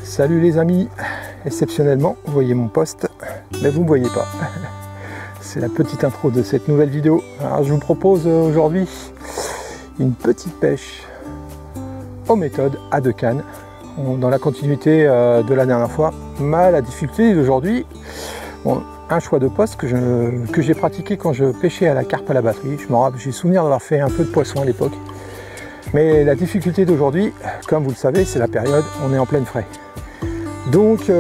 Salut les amis, exceptionnellement vous voyez mon poste, mais vous ne me voyez pas. C'est la petite intro de cette nouvelle vidéo. Alors je vous propose aujourd'hui une petite pêche aux méthodes à deux cannes, dans la continuité de la dernière fois. La difficulté d'aujourd'hui, un choix de poste que j'ai pratiqué quand je pêchais à la carpe à la batterie. J'ai souvenir d'avoir fait un peu de poisson à l'époque. Mais la difficulté d'aujourd'hui, comme vous le savez, c'est la période, on est en pleine fraie. Donc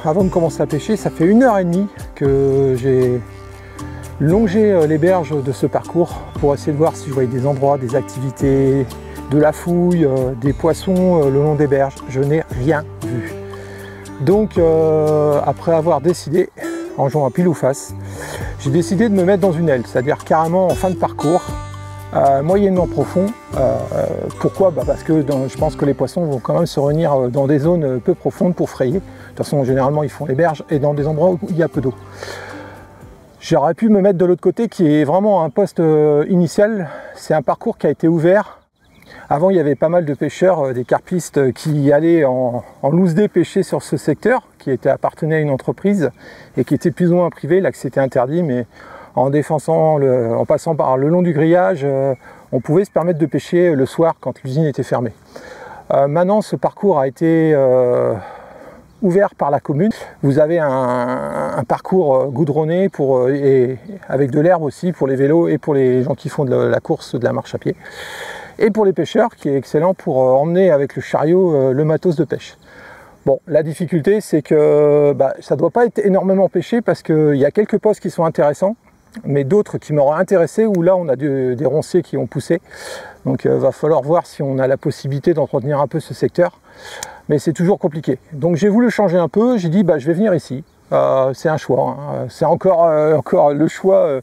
avant de commencer à pêcher, ça fait 1h30 que j'ai longé les berges de ce parcours pour essayer de voir si je voyais des endroits, des activités, de la fouille, des poissons le long des berges. Je n'ai rien vu. Donc après avoir décidé, en jouant à pile ou face, j'ai décidé de me mettre dans une aile, c'est-à-dire carrément en fin de parcours, moyennement profond. Pourquoi? Parce que je pense que les poissons vont quand même se réunir dans des zones peu profondes pour frayer. De toute façon, généralement, ils font les berges et dans des endroits où il y a peu d'eau. J'aurais pu me mettre de l'autre côté, qui est vraiment un poste initial. C'est un parcours qui a été ouvert. Avant, il y avait pas mal de pêcheurs, des carpistes qui allaient en loose day pêcher sur ce secteur, qui appartenait à une entreprise et qui était plus ou moins privé. Là, que c'était interdit, mais en passant par le long du grillage, on pouvait se permettre de pêcher le soir quand l'usine était fermée. Maintenant, ce parcours a été ouvert par la commune. Vous avez un parcours goudronné avec de l'herbe aussi pour les vélos et pour les gens qui font de la course, de la marche à pied. Et pour les pêcheurs, qui est excellent pour emmener avec le chariot le matos de pêche. Bon, la difficulté, c'est que ça ne doit pas être énormément pêché parce qu'il y a quelques postes qui sont intéressants, mais d'autres qui m'auraient intéressé, où là on a des ronciers qui ont poussé. Donc va falloir voir si on a la possibilité d'entretenir un peu ce secteur. Mais c'est toujours compliqué. Donc j'ai voulu changer un peu, j'ai dit je vais venir ici. C'est un choix, hein. C'est encore le choix.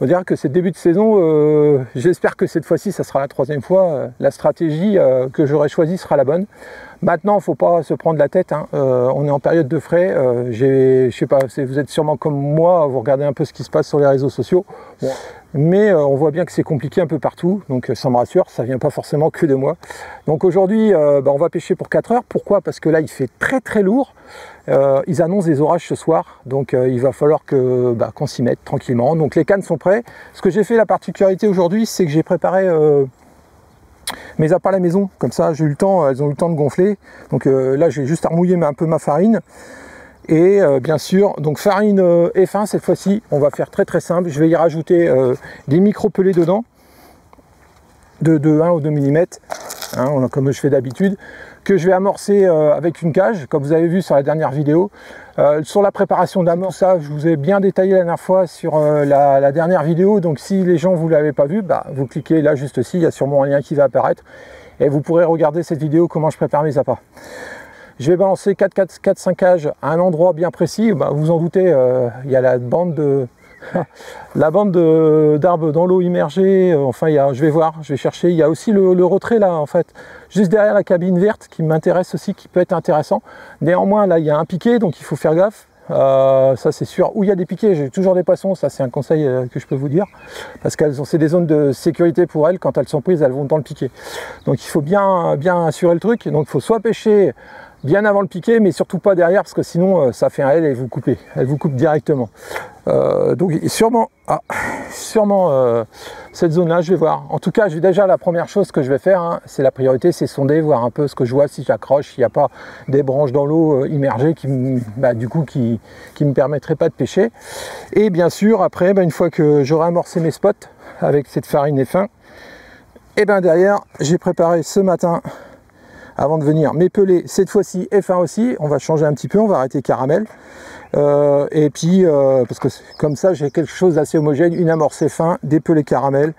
On dirait que c'est le début de saison. J'espère que cette fois-ci, ça sera la troisième fois. La stratégie que j'aurais choisie sera la bonne. Maintenant, il ne faut pas se prendre la tête, hein. On est en période de frais. Je sais pas, vous êtes sûrement comme moi, vous regardez un peu ce qui se passe sur les réseaux sociaux. Bon. Mais on voit bien que c'est compliqué un peu partout. Donc ça me rassure, ça ne vient pas forcément que de moi. Donc aujourd'hui, on va pêcher pour 4 heures. Pourquoi? Parce que là, il fait très très lourd. Ils annoncent des orages ce soir. Donc il va falloir qu'on s'y mette tranquillement. Donc les cannes sont prêtes. Ce que j'ai fait, la particularité aujourd'hui, c'est que j'ai préparé mes appâts à la maison. Comme ça, elles ont eu le temps de gonfler. Donc là, je vais juste remouiller un peu ma farine. Et bien sûr, donc farine F1 cette fois-ci, on va faire très très simple. Je vais y rajouter des micro-pelés dedans, de 1 ou 2 mm, hein, comme je fais d'habitude, que je vais amorcer avec une cage, comme vous avez vu sur la dernière vidéo. Sur la préparation d'amorce, ça, je vous ai bien détaillé la dernière fois sur la dernière vidéo. Donc si les gens vous l'avez pas vu, vous cliquez là juste ici, il y a sûrement un lien qui va apparaître. Et vous pourrez regarder cette vidéo, comment je prépare mes appâts. Je vais balancer 4-5 cages à un endroit bien précis. Vous vous en doutez, il y a la bande d'arbres dans l'eau immergée. Enfin, je vais voir, je vais chercher. Il y a aussi le retrait là, en fait, juste derrière la cabine verte qui m'intéresse aussi, qui peut être intéressant. Néanmoins, là, il y a un piquet, donc il faut faire gaffe. Ça c'est sûr. Où il y a des piquets, j'ai toujours des poissons, ça c'est un conseil que je peux vous dire, parce que c'est des zones de sécurité pour elles. Quand elles sont prises, elles vont dans le piquet. Donc il faut bien assurer le truc. Donc il faut soit pêcher bien avant le piquet, mais surtout pas derrière, parce que sinon ça fait un L et vous coupez. Elle vous coupe directement. Donc sûrement cette zone là, je vais voir. En tout cas, déjà la première chose que je vais faire, hein, c'est la priorité, c'est sonder, voir un peu ce que je vois, si j'accroche, s'il n'y a pas des branches dans l'eau immergées qui me permettraient pas de pêcher. Et bien sûr, après, une fois que j'aurai amorcé mes spots avec cette farine F1, et derrière, j'ai préparé ce matin, avant de venir, mes pelés, cette fois-ci F1 aussi. On va changer un petit peu, on va arrêter caramel. Et puis, parce que comme ça, j'ai quelque chose d'assez homogène, une amorce F1, des pelés caramel,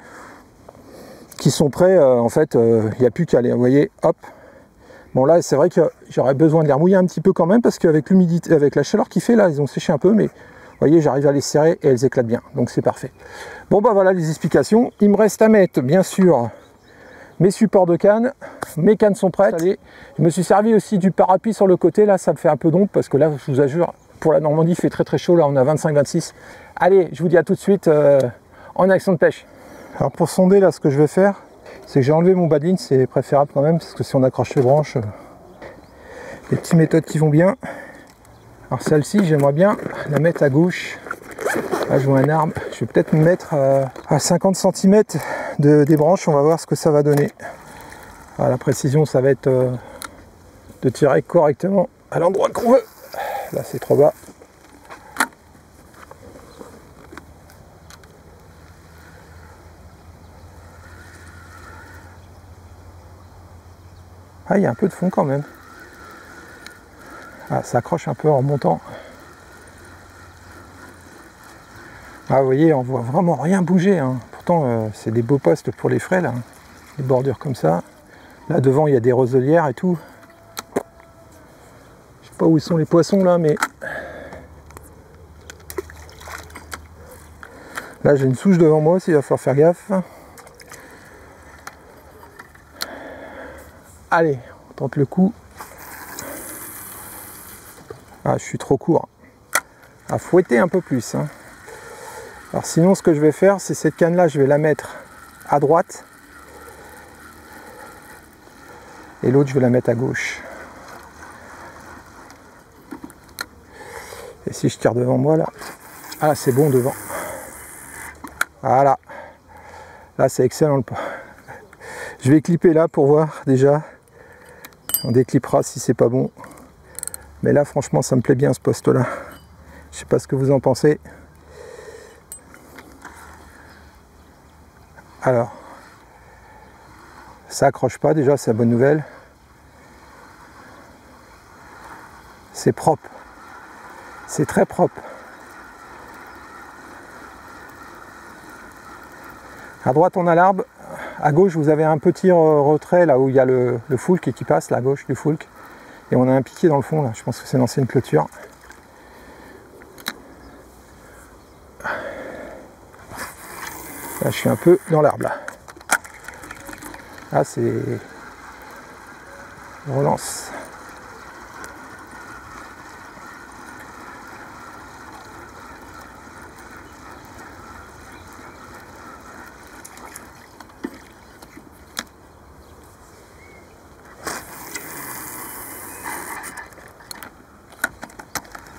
qui sont prêts. En fait, il n'y a plus qu'à aller, vous voyez, hop. Bon là, c'est vrai que j'aurais besoin de les remouiller un petit peu quand même, parce qu'avec l'humidité, avec la chaleur qu'il fait là, ils ont séché un peu, mais vous voyez, j'arrive à les serrer et elles éclatent bien, donc c'est parfait. Bon voilà les explications. Il me reste à mettre, bien sûr, mes supports de canne. Mes cannes sont prêtes. Allez. Je me suis servi aussi du parapluie sur le côté, là ça me fait un peu d'ombre, parce que là, je vous assure, pour la Normandie, il fait très très chaud, là on a 25-26. Allez, je vous dis à tout de suite en action de pêche. Alors pour sonder, là, ce que je vais faire, c'est que j'ai enlevé mon badline, c'est préférable quand même, parce que si on accroche les branches, des petites méthodes qui vont bien. Alors celle-ci, j'aimerais bien la mettre à gauche. Là, je vois un arbre. Je vais peut-être me mettre à 50 cm des branches. On va voir ce que ça va donner. Alors, la précision, ça va être de tirer correctement à l'endroit qu'on veut. Là, c'est trop bas. Ah, il y a un peu de fond quand même. Ah, ça accroche un peu en remontant. Ah, vous voyez, on voit vraiment rien bouger. Hein. Pourtant, c'est des beaux postes pour les frêles. Hein. Des bordures comme ça. Là, devant, il y a des roselières et tout. Je sais pas où sont les poissons là, mais... Là, j'ai une souche devant moi aussi, il va falloir faire gaffe. Allez, on tente le coup. Ah, je suis trop court. À fouetter un peu plus. Hein. Alors sinon, ce que je vais faire, c'est cette canne-là, je vais la mettre à droite. Et l'autre, je vais la mettre à gauche. Et si je tire devant moi, là... Ah, c'est bon devant. Voilà. Là, c'est excellent le pas. Je vais clipper là pour voir déjà. On déclipera si c'est pas bon. Mais là, franchement, ça me plaît bien ce poste-là. Je sais pas ce que vous en pensez. Alors, ça accroche pas déjà, c'est la bonne nouvelle. C'est propre. C'est très propre. À droite, on a l'arbre. À gauche, vous avez un petit retrait là où il y a le foulque qui passe, là à gauche du foulque. Et on a un piquet dans le fond là. Je pense que c'est l'ancienne clôture. Là, je suis un peu dans l'arbre là. Là, c'est... On relance.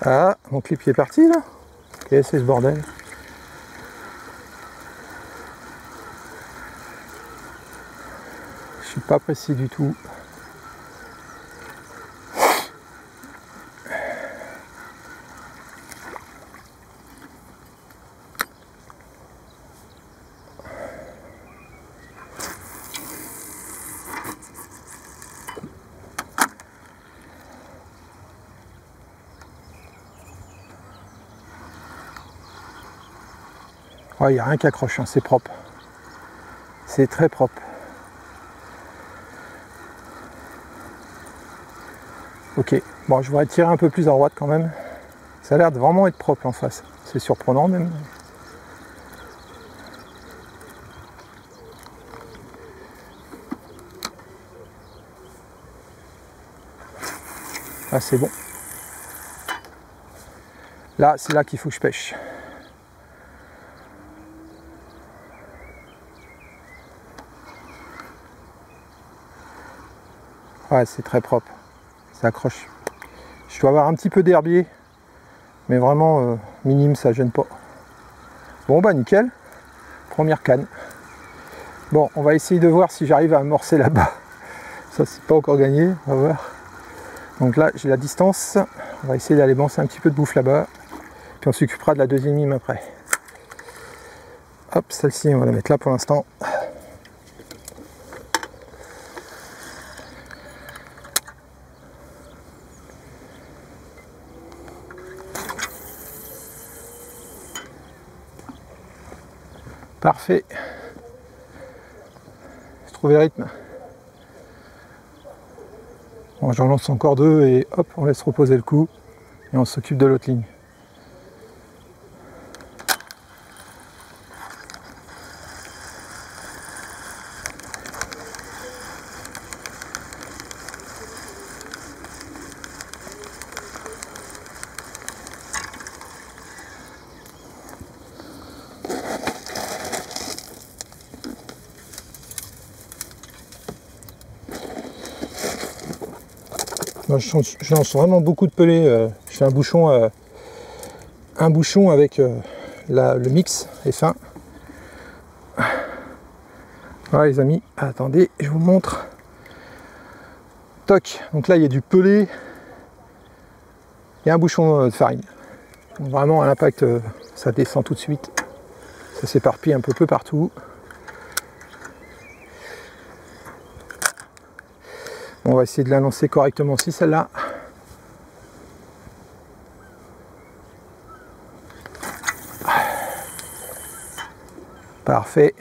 Ah, mon clip il est parti là. Qu'est-ce que c'est ce bordel? Je suis pas précis du tout. Il n'y a rien qui accroche, hein, c'est propre. C'est très propre. Ok, bon, je voudrais tirer un peu plus à droite quand même. Ça a l'air de vraiment être propre en face. C'est surprenant même. Ah, c'est bon. Là, c'est là qu'il faut que je pêche. Ouais, c'est très propre. Ça accroche. Je dois avoir un petit peu d'herbier. Mais vraiment minime, ça gêne pas. Bon bah nickel. Première canne. Bon, on va essayer de voir si j'arrive à amorcer là-bas. Ça, c'est pas encore gagné. On va voir. Donc là, j'ai la distance. On va essayer d'aller lancer un petit peu de bouffe là-bas. Puis on s'occupera de la deuxième mime après. Hop, celle-ci, on va la mettre là pour l'instant. Parfait. J'ai trouvé le rythme. Bon, j'en lance encore deux et hop, on laisse reposer le coup et on s'occupe de l'autre ligne. Moi, je lance vraiment beaucoup de pelés. Je fais un bouchon avec le mix est fin. Voilà les amis, attendez, je vous montre. Toc, donc là il y a du pelé, il y a un bouchon de farine. Donc, vraiment à l'impact, ça descend tout de suite. Ça s'éparpille un peu partout. Bon, on va essayer de la lancer correctement aussi celle-là. Parfait.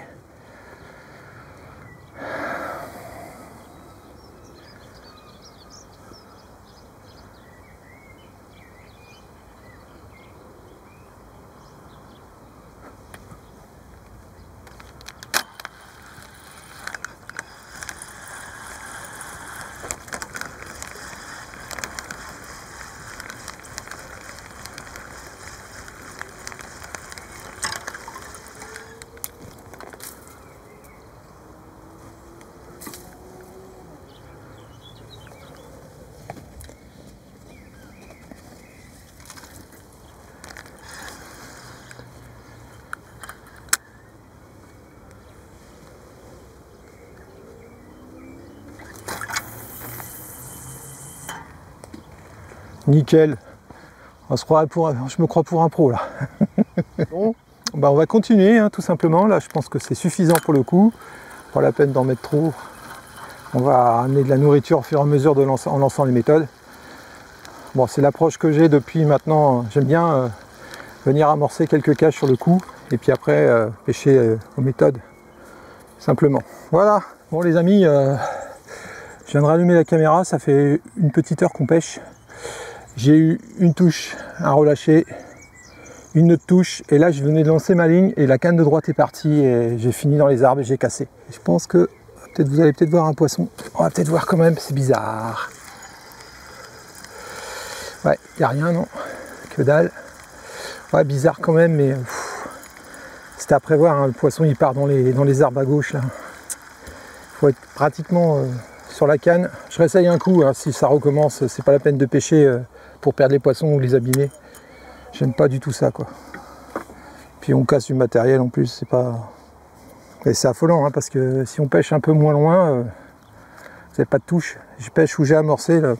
Nickel. Je me crois pour un pro là. Bon, bah on va continuer hein, tout simplement. Là je pense que c'est suffisant pour le coup. Pas la peine d'en mettre trop. On va amener de la nourriture au fur et à mesure en lançant les méthodes. Bon, c'est l'approche que j'ai depuis maintenant. J'aime bien venir amorcer quelques caches sur le coup et puis après pêcher aux méthodes simplement. Voilà. Bon les amis, je viens de rallumer la caméra. Ça fait une petite heure qu'on pêche. J'ai eu une touche, un relâché, une autre touche, et là je venais de lancer ma ligne et la canne de droite est partie et j'ai fini dans les arbres et j'ai cassé. Et je pense que vous allez peut-être voir un poisson. On va peut-être voir quand même, c'est bizarre. Ouais, il n'y a rien, non? Que dalle. Ouais, bizarre quand même, mais c'était à prévoir, hein. Le poisson il part dans les arbres à gauche là. Il faut être pratiquement sur la canne. Je réessaye un coup, hein. Si ça recommence, c'est pas la peine de pêcher pour perdre les poissons ou les abîmer. J'aime pas du tout ça quoi. Puis on casse du matériel en plus, c'est pas... Et c'est affolant hein, parce que si on pêche un peu moins loin, vous n'avez pas de touche. Je pêche où j'ai amorcé, là,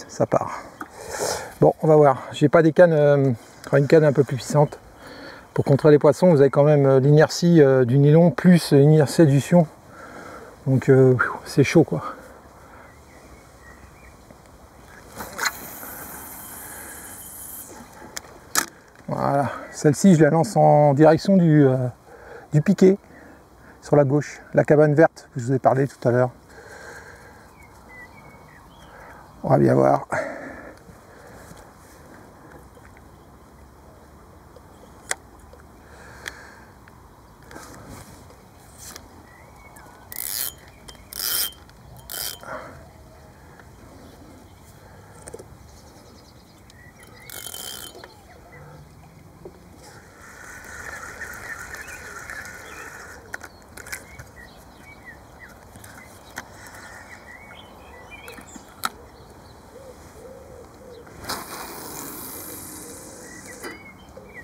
ça part. Bon, on va voir. J'ai pas des cannes, une canne un peu plus puissante. Pour contrer les poissons, vous avez quand même l'inertie du nylon plus l'inertie du fion. Donc c'est chaud quoi. Voilà, celle-ci je la lance en direction du piquet, sur la gauche, la cabane verte que je vous ai parlé tout à l'heure. On va bien voir.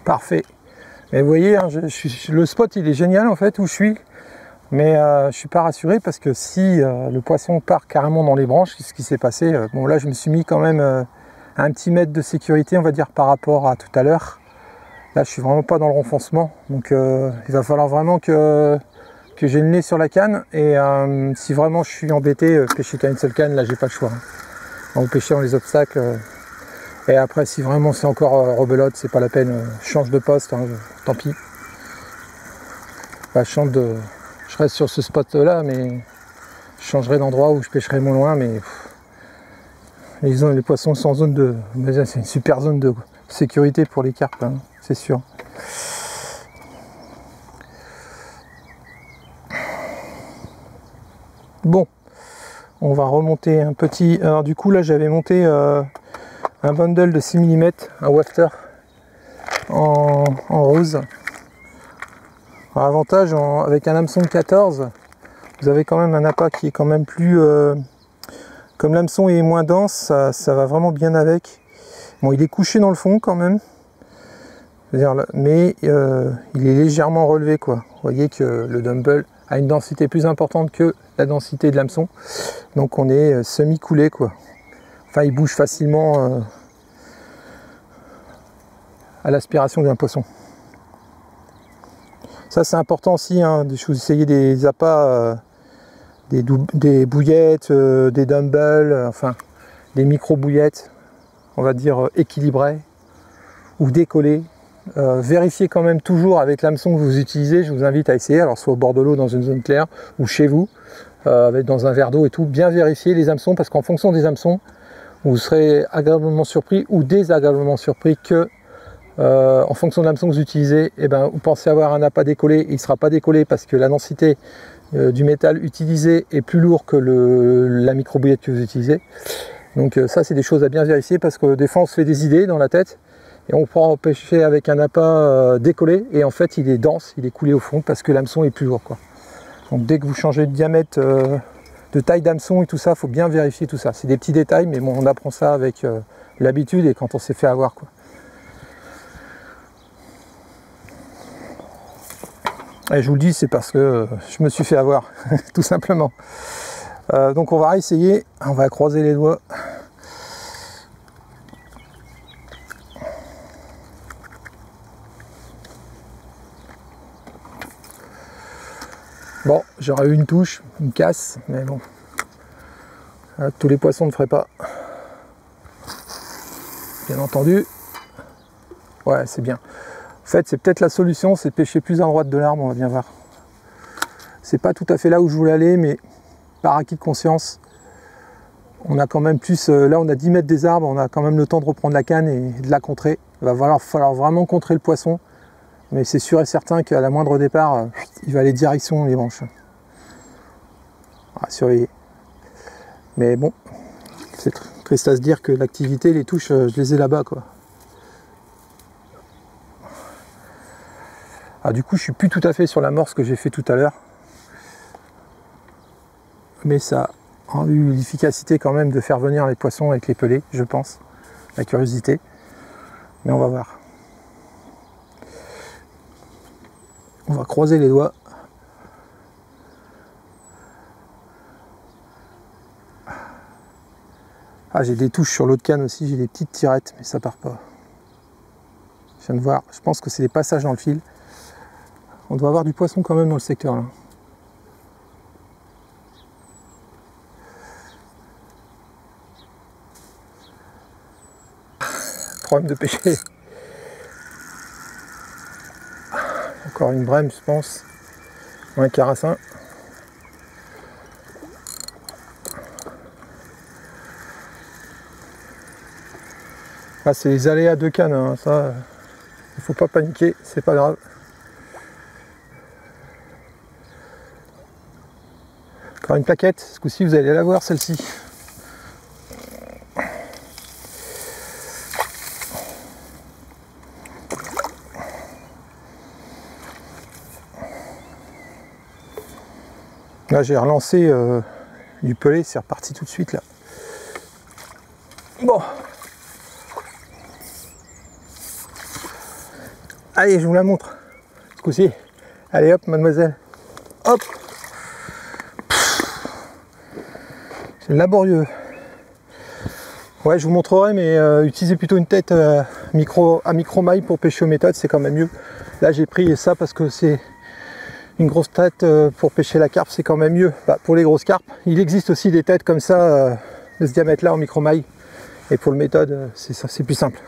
Parfait. Mais vous voyez, hein, le spot il est génial en fait où je suis, mais je suis pas rassuré parce que si le poisson part carrément dans les branches, ce qui s'est passé, bon là je me suis mis quand même à un petit mètre de sécurité on va dire par rapport à tout à l'heure. Là je suis vraiment pas dans le renfoncement, donc il va falloir vraiment que j'ai le nez sur la canne et si vraiment je suis embêté, pêcher qu'à une seule canne, là j'ai pas le choix. Hein. On pêcher dans les obstacles. Et après, si vraiment c'est encore rebelote, c'est pas la peine, je change de poste, hein, tant pis. Bah, je reste sur ce spot là, mais je changerai d'endroit où je pêcherai moins loin, mais les poissons sont en zone de... C'est une super zone de sécurité pour les carpes, hein, c'est sûr. Bon, on va remonter un petit... Alors du coup là j'avais monté... un bundle de 6 mm, un wafter en rose. Alors, avantage, avec un hameçon de 14, vous avez quand même un appât qui est quand même plus Comme l'hameçon est moins dense, ça va vraiment bien avec. Bon, il est couché dans le fond quand même. Mais il est légèrement relevé, quoi. Vous voyez que le dumbbell a une densité plus importante que la densité de l'hameçon. Donc on est semi-coulé, quoi. Enfin, il bouge facilement à l'aspiration d'un poisson. Ça, c'est important aussi, hein, de vous essayer des appâts, des bouillettes, des dumbbells, enfin, des micro-bouillettes, on va dire équilibrées ou décollées. Vérifiez quand même toujours avec l'hameçon que vous utilisez, je vous invite à essayer, alors soit au bord de l'eau dans une zone claire ou chez vous, dans un verre d'eau et tout, bien vérifier les hameçons parce qu'en fonction des hameçons, vous serez agréablement surpris ou désagréablement surpris que en fonction de l'hameçon que vous utilisez, eh ben, vous pensez avoir un appât décollé et il ne sera pas décollé parce que la densité du métal utilisé est plus lourd que la micro-bouillette que vous utilisez. Donc ça c'est des choses à bien vérifier parce que des fois on se fait des idées dans la tête et on prend pêcher avec un appât décollé et en fait il est dense, il est coulé au fond parce que l'hameçon est plus lourd, quoi. Donc dès que vous changez de diamètre, de taille d'hameçon et tout ça, il faut bien vérifier tout ça. C'est des petits détails mais bon, on apprend ça avec l'habitude et quand on s'est fait avoir, quoi. Et je vous le dis, c'est parce que je me suis fait avoir, tout simplement. Donc on va essayer, on va croiser les doigts. Bon, j'aurais eu une touche, une casse, mais bon, tous les poissons ne feraient pas. Bien entendu. Ouais, c'est bien. En fait, c'est peut-être la solution, c'est de pêcher plus à droite de l'arbre, on va bien voir. C'est pas tout à fait là où je voulais aller, mais par acquis de conscience, on a quand même plus, là on a 10 mètres des arbres, on a quand même le temps de reprendre la canne et de la contrer. Il va falloir vraiment contrer le poisson, mais c'est sûr et certain qu'à la moindre départ, il va aller direction les branches. À surveiller. Mais bon, c'est triste à se dire que l'activité, les touches, je les ai là-bas, quoi. Ah, du coup, je suis plus tout à fait sur l'amorce que j'ai fait tout à l'heure. Mais ça a eu l'efficacité quand même de faire venir les poissons avec les pelés, je pense. La curiosité. Mais on va voir. On va croiser les doigts. Ah, j'ai des touches sur l'autre canne aussi, j'ai des petites tirettes, mais ça part pas. Je viens de voir, je pense que c'est des passages dans le fil. On doit avoir du poisson quand même dans le secteur là. Problème de pêcher. Encore une brème, je pense. Un carassin. Ah, c'est les aléas de canne, hein. Ça, il faut pas paniquer, c'est pas grave. Encore une plaquette, ce coup-ci vous allez la voir celle-ci. Là j'ai relancé du pelé, c'est reparti tout de suite là. Bon. Allez, je vous la montre. Ce coup-ci. Allez hop, mademoiselle. Hop. C'est laborieux. Ouais, je vous montrerai, mais utilisez plutôt une tête à micro-maille pour pêcher aux méthodes, c'est quand même mieux. Là, j'ai pris ça parce que c'est une grosse tête pour pêcher la carpe, c'est quand même mieux. Bah, pour les grosses carpes, il existe aussi des têtes comme ça, de ce diamètre-là en micro-maille. Et pour le méthode, c'est plus simple.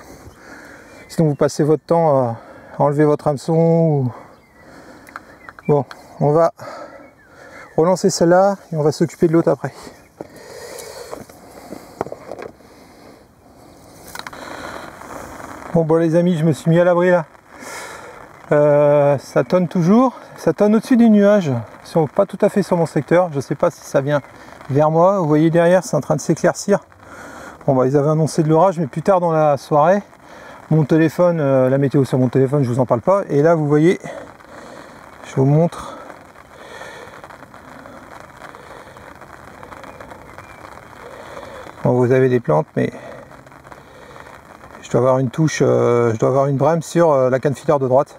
Sinon, vous passez votre temps à enlever votre hameçon. Ou... Bon, on va relancer celle-là et on va s'occuper de l'autre après. Bon les amis, je me suis mis à l'abri là. Ça tonne toujours, ça tonne au-dessus des nuages, pas tout à fait sur mon secteur. Je sais pas si ça vient vers moi. Vous voyez derrière, c'est en train de s'éclaircir. Bon bah ils avaient annoncé de l'orage, mais plus tard dans la soirée, mon téléphone, la météo sur mon téléphone, je vous en parle pas. Et là vous voyez, je vous montre. Bon, vous avez des plantes, mais je dois avoir une touche, je dois avoir une brème sur la canne filaire de droite.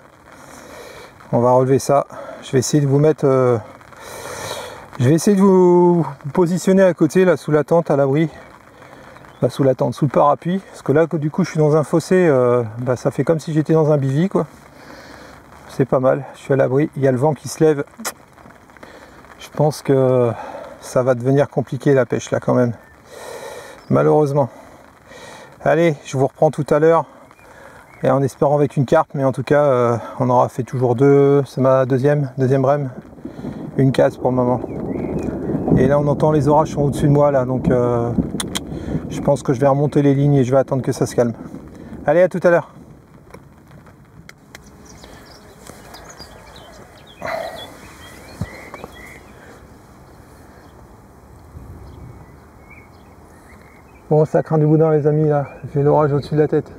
On va relever ça. Je vais essayer de vous mettre, je vais essayer de vous positionner à côté, là, sous la tente, à l'abri. Bah, sous la tente, sous le parapluie, parce que là du coup je suis dans un fossé, bah, ça fait comme si j'étais dans un bivy quoi. C'est pas mal, je suis à l'abri, il y a le vent qui se lève. Je pense que ça va devenir compliqué la pêche là quand même, malheureusement. Allez, je vous reprends tout à l'heure, et en espérant avec une carpe, mais en tout cas on aura fait toujours deux, c'est ma deuxième brème, une case pour le moment. Et là on entend les orages sont au-dessus de moi là, donc je pense que je vais remonter les lignes et je vais attendre que ça se calme. Allez, à tout à l'heure. Bon, ça craint du boudin les amis là, j'ai l'orage au-dessus de la tête.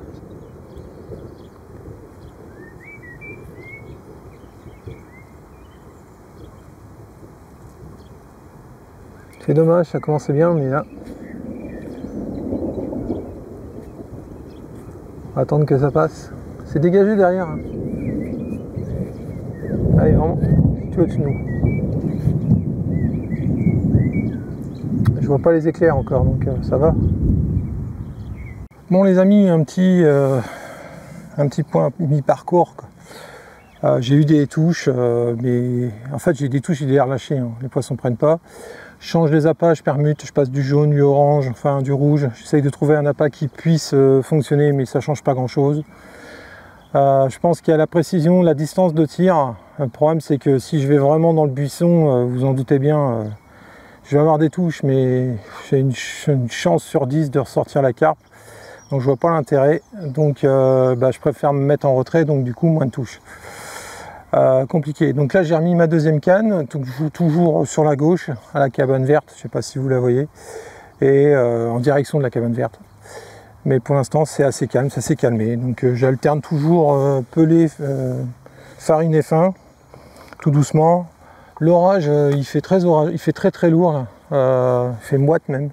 C'est dommage, ça commençait bien, mais là... Attendre que ça passe. C'est dégagé derrière. Hein. Allez, vraiment, tout au-dessus de nous. Je vois pas les éclairs encore, donc ça va. Bon les amis, un petit point mi-parcours. J'ai eu des touches, mais en fait j'ai des touches, j'ai des relâchés. Hein. Les poissons prennent pas. Je change les appâts, je permute, je passe du jaune, du orange, enfin du rouge. J'essaye de trouver un appât qui puisse fonctionner, mais ça change pas grand chose. Je pense qu'il y a la précision, la distance de tir. Le problème c'est que si je vais vraiment dans le buisson, vous en doutez bien, je vais avoir des touches, mais j'ai une chance sur 10 de ressortir la carpe. Donc je vois pas l'intérêt. Donc je préfère me mettre en retrait, donc du coup moins de touches. Compliqué. Donc là j'ai remis ma deuxième canne, toujours sur la gauche, à la cabane verte, je sais pas si vous la voyez, et en direction de la cabane verte. Mais pour l'instant c'est assez calme, ça s'est calmé. Donc j'alterne toujours pelé, farine et fin, tout doucement. L'orage, il fait très orage, il fait très lourd là. Il fait moite même.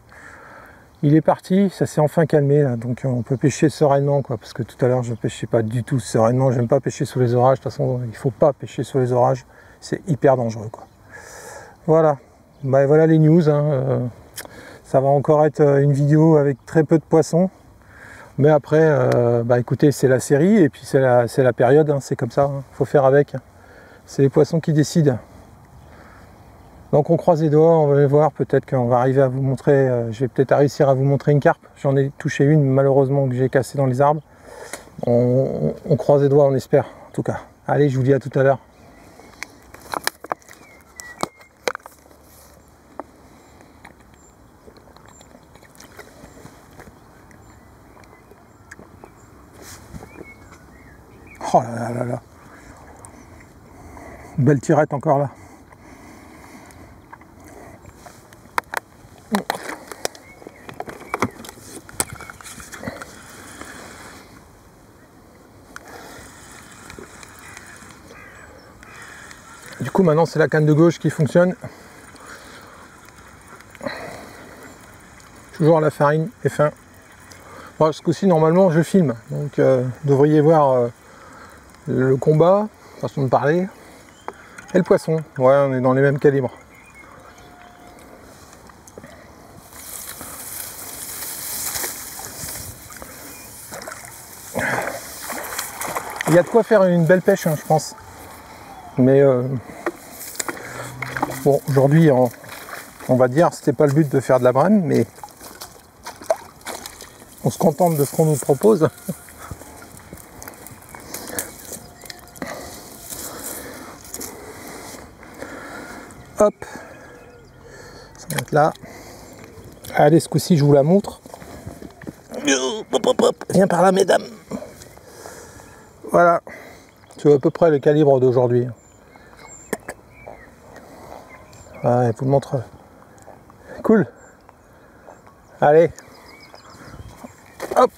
Il est parti, ça s'est enfin calmé là, donc on peut pêcher sereinement quoi, parce que tout à l'heure je pêchais pas du tout sereinement, j'aime pas pêcher sous les orages, de toute façon il faut pas pêcher sous les orages, c'est hyper dangereux quoi. Voilà, bah, voilà les news, hein. Ça va encore être une vidéo avec très peu de poissons, mais après, écoutez, c'est la série et puis c'est la période, hein. C'est comme ça, hein. Faut faire avec, c'est les poissons qui décident. Donc on croise les doigts, on va voir, peut-être qu'on va arriver à vous montrer, je vais peut-être réussir à vous montrer une carpe. J'en ai touché une malheureusement que j'ai cassée dans les arbres. On croise les doigts, on espère en tout cas. Allez, je vous dis à tout à l'heure. Oh là là là là. Belle tirette encore là. Du coup maintenant c'est la canne de gauche qui fonctionne. Toujours à la farine et fin. Bon, ce coup-ci normalement je filme, donc vous devriez voir le combat, façon de parler, et le poisson. Ouais, on est dans les mêmes calibres. Il y a de quoi faire une belle pêche, hein, je pense. Mais bon, aujourd'hui, on va dire, c'était pas le but de faire de la brème, mais on se contente de ce qu'on nous propose. Hop, ça va être là. Allez, ce coup-ci, je vous la montre. Viens par là, mesdames. Voilà, c'est à peu près le calibre d'aujourd'hui. Ouais, je vous le montre. Cool. Allez. Hop.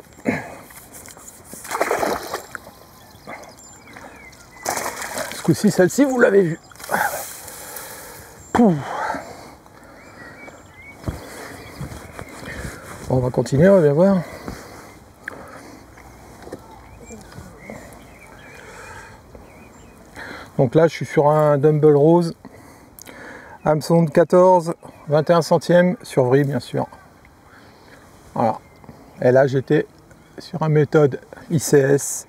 Ce coup-ci, celle-ci, vous l'avez vue. Pouf. Bon, on va continuer, on va bien voir. Donc là, je suis sur un Dumble Rose, hameçon de 14, 21 centièmes sur vrille, bien sûr. Voilà. Et là, j'étais sur une méthode ICS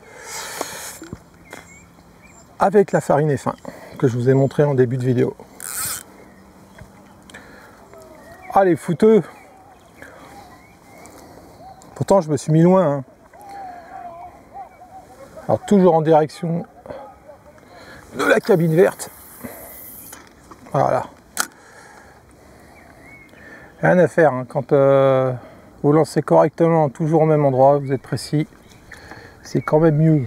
avec la farine et fin que je vous ai montré en début de vidéo. Ah, les fouteux! Pourtant, je me suis mis loin. Hein. Alors, toujours en direction de la cabine verte. Voilà. Rien à faire. Hein. Quand vous lancez correctement, toujours au même endroit, vous êtes précis, c'est quand même mieux.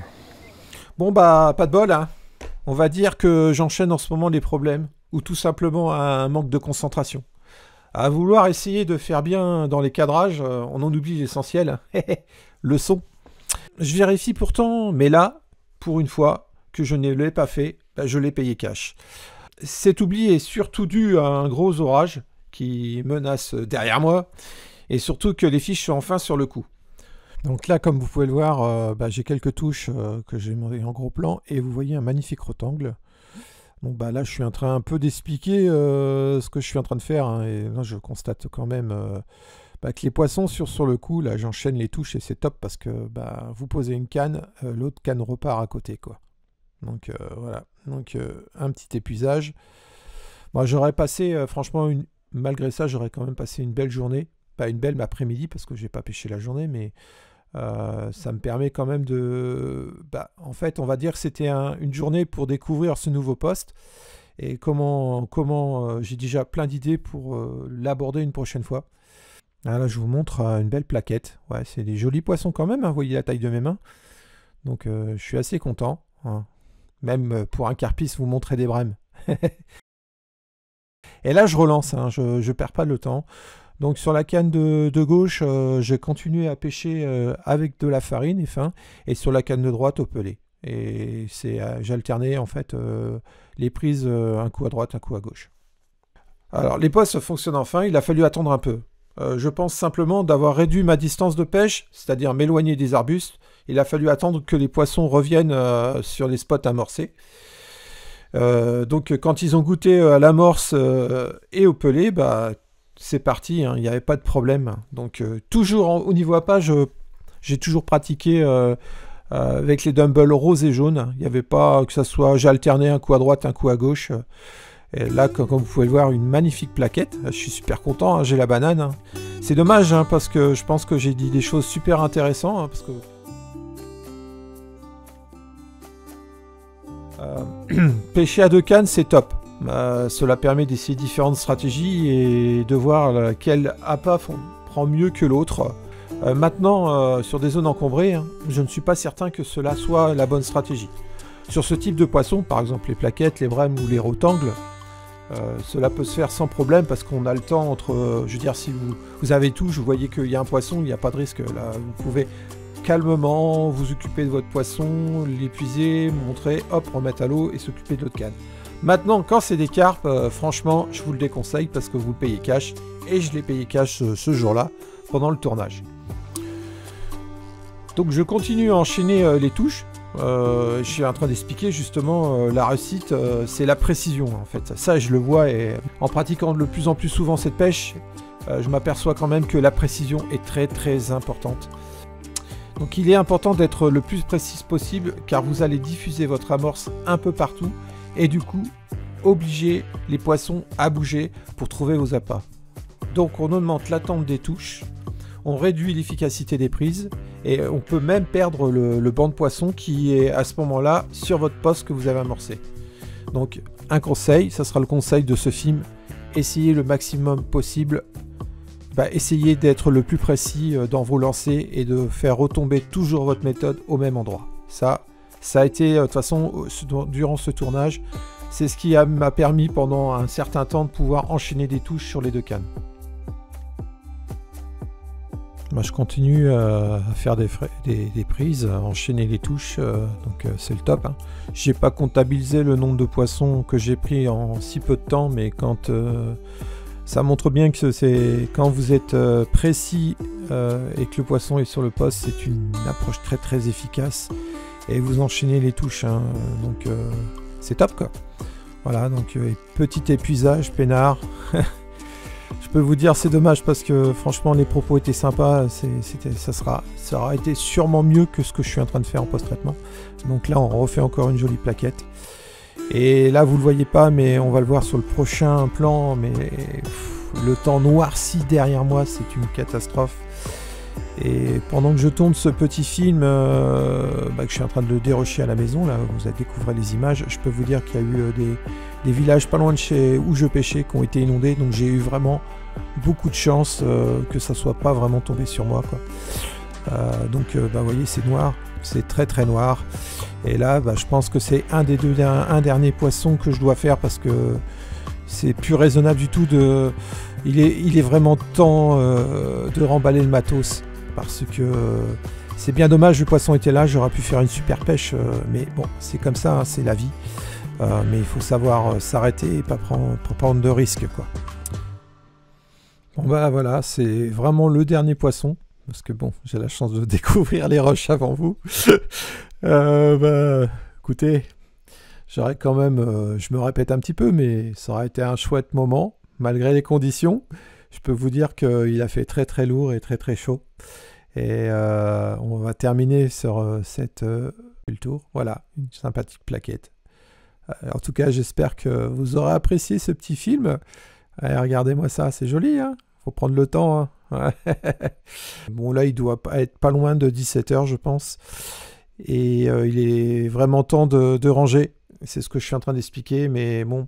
Bon, bah, pas de bol. Hein. On va dire que j'enchaîne en ce moment les problèmes, ou tout simplement un manque de concentration. À vouloir essayer de faire bien dans les cadrages, on en oublie l'essentiel, le son. Je vérifie pourtant, mais là, pour une fois que je ne l'ai pas fait, bah, je l'ai payé cash. Cet oubli est surtout dû à un gros orage qui menace derrière moi, et surtout que les fiches sont enfin sur le coup. Donc là, comme vous pouvez le voir, bah, j'ai quelques touches que j'ai mis en gros plan, et vous voyez un magnifique rectangle. Bon, bah là, je suis en train un peu d'expliquer ce que je suis en train de faire, hein, et là, je constate quand même bah, que les poissons sur le coup, là, j'enchaîne les touches et c'est top parce que bah, vous posez une canne, l'autre canne repart à côté, quoi. Donc voilà, donc un petit épuisage. Moi, j'aurais passé, franchement, malgré ça, j'aurais quand même passé une belle journée, pas une belle après-midi parce que j'ai pas pêché la journée, mais ça me permet quand même de... Bah, en fait, on va dire que c'était une journée pour découvrir ce nouveau poste et comment j'ai déjà plein d'idées pour l'aborder une prochaine fois. Ah, là, je vous montre une belle plaquette. Ouais, c'est des jolis poissons quand même, hein, vous voyez la taille de mes mains. Donc, je suis assez content. Hein. Même pour un carpiste, vous montrez des brèmes. Et là, je relance, hein, je perds pas le temps. Donc sur la canne de gauche, j'ai continué à pêcher avec de la farine et fin, et sur la canne de droite au pelé. Et j'alternais en fait les prises, un coup à droite, un coup à gauche. Alors les postes fonctionnent enfin, il a fallu attendre un peu. Je pense simplement d'avoir réduit ma distance de pêche, c'est-à-dire m'éloigner des arbustes. Il a fallu attendre que les poissons reviennent sur les spots amorcés. Donc quand ils ont goûté à l'amorce et au pelé, bah, c'est parti, hein, il n'y avait pas de problème. Donc toujours au niveau appât, j'ai toujours pratiqué avec les dumbbells roses et jaunes. Il n'y avait pas que ça soit, j'ai alterné un coup à droite, un coup à gauche. Et là, comme vous pouvez le voir, une magnifique plaquette. Je suis super content, hein, j'ai la banane. Hein. C'est dommage, hein, parce que je pense que j'ai dit des choses super intéressantes. Hein, parce que... pêcher à deux cannes, c'est top. Cela permet d'essayer différentes stratégies et de voir lequel appât prend mieux que l'autre. Maintenant, sur des zones encombrées, hein, je ne suis pas certain que cela soit la bonne stratégie. Sur ce type de poisson, par exemple les plaquettes, les brèmes ou les rotangles, cela peut se faire sans problème parce qu'on a le temps entre... je veux dire, si vous avez tout, vous voyez qu'il y a un poisson, il n'y a pas de risque. Là, vous pouvez calmement vous occuper de votre poisson, l'épuiser, montrer, hop, remettre à l'eau et s'occuper de l'autre canne. Maintenant, quand c'est des carpes, franchement, je vous le déconseille parce que vous le payez cash. Et je l'ai payé cash ce jour-là, pendant le tournage. Donc je continue à enchaîner les touches. Je suis en train d'expliquer justement la réussite, c'est la précision en fait. Ça, je le vois et en pratiquant de plus en plus souvent cette pêche, je m'aperçois quand même que la précision est très très importante. Donc il est important d'être le plus précis possible car vous allez diffuser votre amorce un peu partout et du coup obliger les poissons à bouger pour trouver vos appâts. Donc on augmente l'attente des touches, on réduit l'efficacité des prises et on peut même perdre le banc de poisson qui est à ce moment-là sur votre poste que vous avez amorcé. Donc un conseil, ça sera le conseil de ce film, essayez le maximum possible, essayez d'être le plus précis dans vos lancers et de faire retomber toujours votre méthode au même endroit. Ça a été de toute façon durant ce tournage, c'est ce qui m'a permis pendant un certain temps de pouvoir enchaîner des touches sur les deux cannes. Moi, je continue à faire des prises, à enchaîner les touches, donc c'est le top. Hein. J'ai pas comptabilisé le nombre de poissons que j'ai pris en si peu de temps, mais quand Ça montre bien que c'est quand vous êtes précis et que le poisson est sur le poste, c'est une approche très très efficace. Et vous enchaînez les touches, hein, donc c'est top quoi. Voilà, donc petit épuisage, peinard. Je peux vous dire c'est dommage parce que franchement les propos étaient sympas, ça aura été sûrement mieux que ce que je suis en train de faire en post-traitement. Donc là on refait encore une jolie plaquette. Et là vous le voyez pas mais on va le voir sur le prochain plan, mais le temps noirci derrière moi, c'est une catastrophe. Et pendant que je tourne ce petit film, que je suis en train de le dérocher à la maison, là vous allez découvrir les images, je peux vous dire qu'il y a eu des villages pas loin de chez où je pêchais qui ont été inondés, donc j'ai eu vraiment beaucoup de chance que ça soit pas vraiment tombé sur moi quoi. Donc vous voyez c'est noir, c'est très très noir. Et là je pense que c'est un dernier poisson que je dois faire parce que c'est plus raisonnable du tout de... Il est vraiment temps de remballer le matos parce que c'est bien dommage, le poisson était là, j'aurais pu faire une super pêche, mais bon c'est comme ça, hein, c'est la vie. Mais il faut savoir s'arrêter et pas prendre de risques quoi. Bon voilà, c'est vraiment le dernier poisson, parce que bon, j'ai la chance de découvrir les roches avant vous. Écoutez, j'aurais quand même, je me répète un petit peu, mais ça aurait été un chouette moment, malgré les conditions. Je peux vous dire qu'il a fait très très lourd et très très chaud. Et on va terminer sur cette tour. Voilà, une sympathique plaquette. En tout cas, j'espère que vous aurez apprécié ce petit film. Allez, regardez-moi ça, c'est joli, hein. Faut prendre le temps, hein. Bon, là, il doit être pas loin de 17h, je pense. Et il est vraiment temps de ranger. C'est ce que je suis en train d'expliquer, mais bon.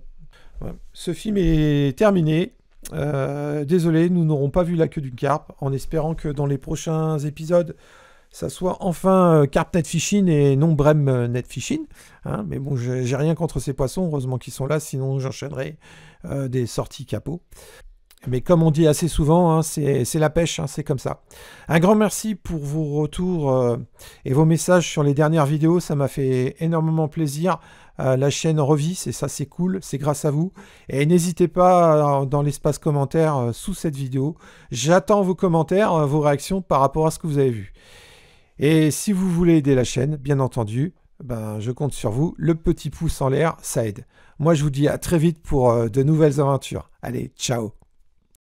Ouais. Ce film est terminé. Désolé, nous n'aurons pas vu la queue d'une carpe, en espérant que dans les prochains épisodes, ça soit enfin carpe net fishing et non brème net fishing. Hein, mais bon, j'ai rien contre ces poissons, heureusement qu'ils sont là, sinon j'enchaînerai des sorties capot. Mais comme on dit assez souvent, hein, c'est la pêche, hein, c'est comme ça. Un grand merci pour vos retours et vos messages sur les dernières vidéos, ça m'a fait énormément plaisir. La chaîne revit, c'est cool, c'est grâce à vous. Et n'hésitez pas dans l'espace commentaire sous cette vidéo. J'attends vos commentaires, vos réactions par rapport à ce que vous avez vu. Et si vous voulez aider la chaîne, bien entendu, je compte sur vous. Le petit pouce en l'air, ça aide. Moi, je vous dis à très vite pour de nouvelles aventures. Allez, ciao!